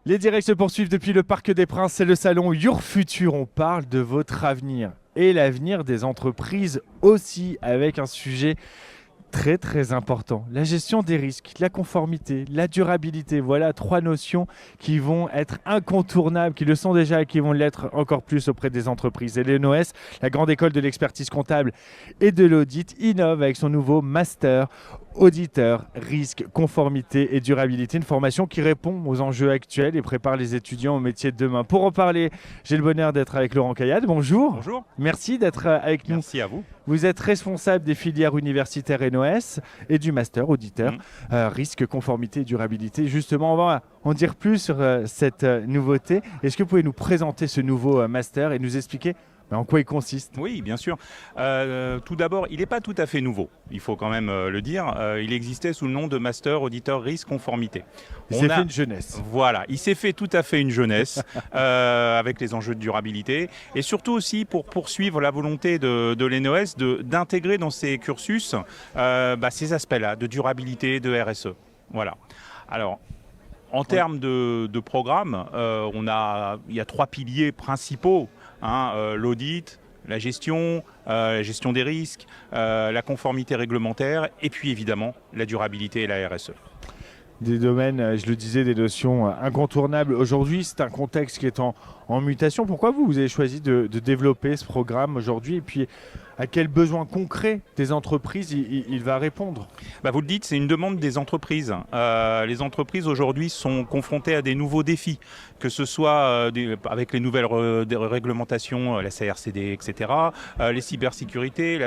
Les directs se poursuivent depuis le Parc des Princes, c'est le salon Your Future. On parle de votre avenir et l'avenir des entreprises aussi, avec un sujet très important. La gestion des risques, la conformité, la durabilité. Voilà trois notions qui vont être incontournables, qui le sont déjà et qui vont l'être encore plus auprès des entreprises. Et l'ENOS, la grande école de l'expertise comptable et de l'audit, innove avec son nouveau master auditeur, risque, conformité et durabilité. Une formation qui répond aux enjeux actuels et prépare les étudiants au métier de demain. Pour en parler, j'ai le bonheur d'être avec Laurent Caillade. Bonjour. Bonjour. Merci d'être avec nous. Merci à vous. Vous êtes responsable des filières universitaires ENOS et du master auditeur, risque, conformité et durabilité. Justement, on va en dire plus sur cette nouveauté. Est-ce que vous pouvez nous présenter ce nouveau master et nous expliquer en quoi il consiste? Oui, bien sûr. Tout d'abord, il n'est pas tout à fait nouveau, il faut quand même le dire. Il existait sous le nom de Master Auditeur Risque Conformité. Il s'est fait une jeunesse. Voilà, il s'est fait tout à fait une jeunesse avec les enjeux de durabilité et surtout aussi pour poursuivre la volonté de l'ENOS d'intégrer dans ses cursus ces aspects-là de durabilité, de RSE. Voilà. Alors, en termes de programme, il y a trois piliers principaux. L'audit, la gestion des risques, la conformité réglementaire et puis évidemment la durabilité et la RSE. Des domaines, je le disais, des notions incontournables. Aujourd'hui, c'est un contexte qui est en mutation. Pourquoi vous avez choisi de développer ce programme aujourd'hui et puis à quels besoins concrets des entreprises il va répondre? Vous le dites, c'est une demande des entreprises. Les entreprises aujourd'hui sont confrontées à des nouveaux défis, que ce soit avec les nouvelles réglementations, la CRCD, etc., les cybersécurités,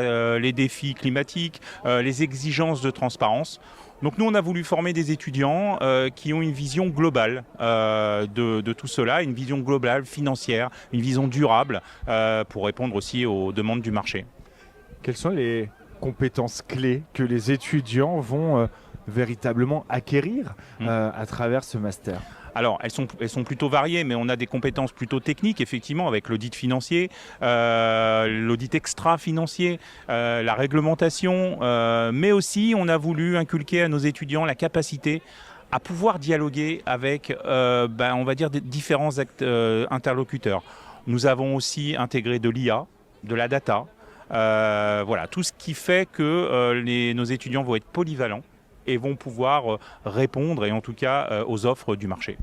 les défis climatiques, les exigences de transparence. Donc nous, on a voulu former des étudiants qui ont une vision globale de tout cela, une vision globale financière, une vision durable pour répondre aussi aux demandes du marché. Quelles sont les compétences clés que les étudiants vont véritablement acquérir à travers ce master? Alors, elles sont plutôt variées, mais on a des compétences plutôt techniques, effectivement, avec l'audit financier, l'audit extra-financier, la réglementation, mais aussi on a voulu inculquer à nos étudiants la capacité à pouvoir dialoguer avec, on va dire, des différents interlocuteurs. Nous avons aussi intégré de l'IA, de la data, voilà, tout ce qui fait que nos étudiants vont être polyvalents et vont pouvoir répondre, et en tout cas aux offres du marché.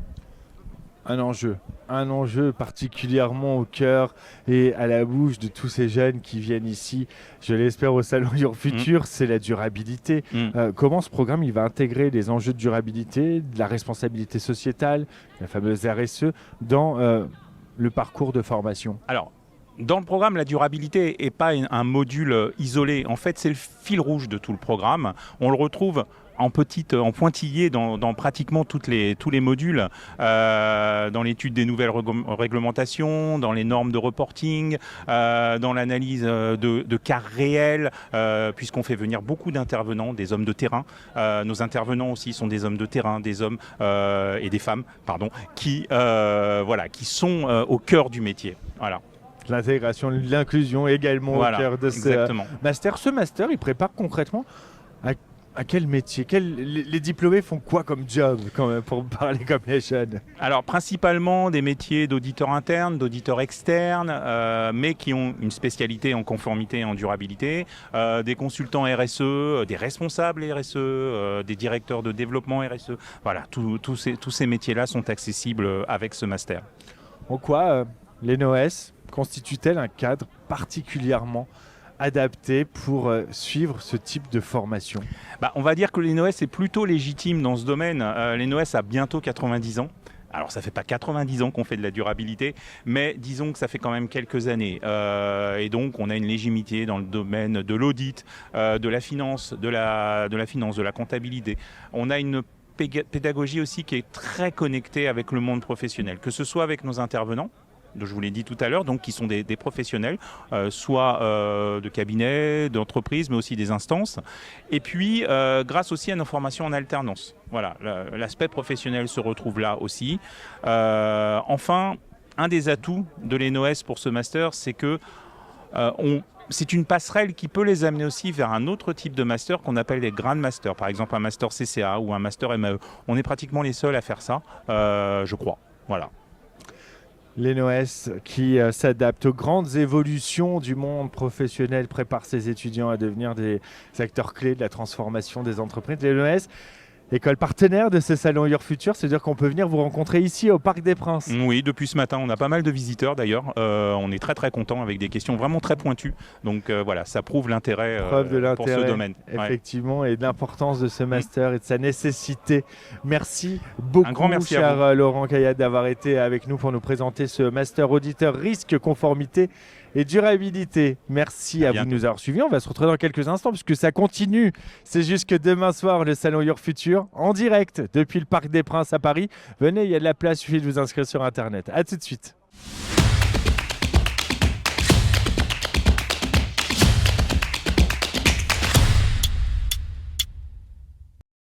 Un enjeu particulièrement au cœur et à la bouche de tous ces jeunes qui viennent ici, je l'espère, au Salon Your Future, c'est la durabilité. Comment ce programme il va intégrer les enjeux de durabilité, de la responsabilité sociétale, la fameuse RSE, dans le parcours de formation? Alors, dans le programme, la durabilité n'est pas un module isolé. En fait, c'est le fil rouge de tout le programme. On le retrouve en pointillé dans pratiquement tous les modules, dans l'étude des nouvelles réglementations, dans les normes de reporting, dans l'analyse de cas réels, puisqu'on fait venir beaucoup d'intervenants, des hommes de terrain. Nos intervenants aussi sont des hommes de terrain, des hommes et des femmes, qui sont au cœur du métier. Voilà. L'intégration, l'inclusion également au cœur de ce master. Ce master, il prépare concrètement à quel métier? Les diplômés font quoi comme job, pour parler comme les jeunes? Alors, principalement des métiers d'auditeurs internes, d'auditeurs externes, mais qui ont une spécialité en conformité et en durabilité, des consultants RSE, des responsables RSE, des directeurs de développement RSE. Voilà, tous ces métiers-là sont accessibles avec ce master. En quoi l'ENOS constitue-t-elle un cadre particulièrement adapté pour suivre ce type de formation? On va dire que l'ENOS est plutôt légitime dans ce domaine. L'ENOS a bientôt 90 ans. Alors ça ne fait pas 90 ans qu'on fait de la durabilité, mais disons que ça fait quand même quelques années. Et donc on a une légitimité dans le domaine de l'audit, de la finance, de la comptabilité. On a une pédagogie aussi qui est très connectée avec le monde professionnel, que ce soit avec nos intervenants, dont je vous l'ai dit tout à l'heure, donc qui sont des professionnels, soit de cabinets, d'entreprises, mais aussi des instances. Et puis, grâce aussi à nos formations en alternance. Voilà, l'aspect professionnel se retrouve là aussi. Enfin, un des atouts de l'ENOS pour ce master, c'est que c'est une passerelle qui peut les amener aussi vers un autre type de master qu'on appelle les Grand Masters, par exemple un master CCA ou un master MAE. On est pratiquement les seuls à faire ça, je crois. Voilà. L'ENOS qui s'adapte aux grandes évolutions du monde professionnel, prépare ses étudiants à devenir des acteurs clés de la transformation des entreprises. L'ENOS, école partenaire de ce salon Your Future, c'est-à-dire qu'on peut venir vous rencontrer ici au Parc des Princes. Oui, depuis ce matin, on a pas mal de visiteurs d'ailleurs. On est très très content avec des questions vraiment très pointues. Donc voilà, ça prouve l'intérêt pour ce domaine. Effectivement, et de l'importance de ce master et de sa nécessité. Merci beaucoup, Un grand merci cher Laurent Caillat, d'avoir été avec nous pour nous présenter ce master auditeur risque, conformité et durabilité. Merci à vous de nous avoir suivis. On va se retrouver dans quelques instants puisque ça continue. C'est jusque demain soir le salon Your Future en direct depuis le Parc des Princes à Paris. Venez, il y a de la place, il suffit de vous inscrire sur Internet. À tout de suite.